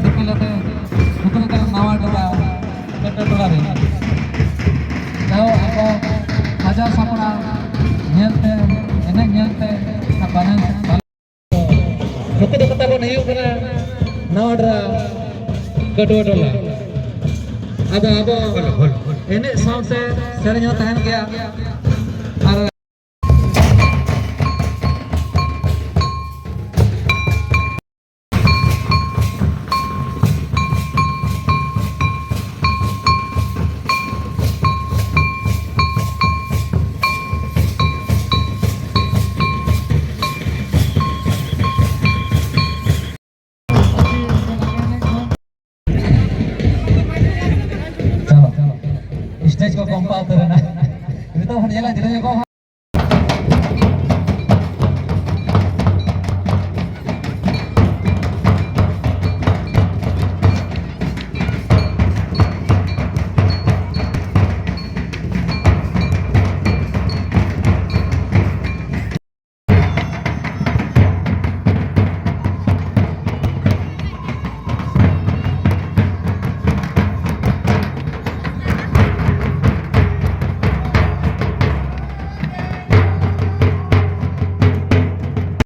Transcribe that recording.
dipilate betul kan nawa dora kete dora re jauh ako aja sapna nyelte enak nyelte na banan nuku do kata bon hiu kana nawa dora kedua dola ada abo enek saute serenya tahan gaya ar stage ko kompal tu na. Kita pun jalan jalan ko.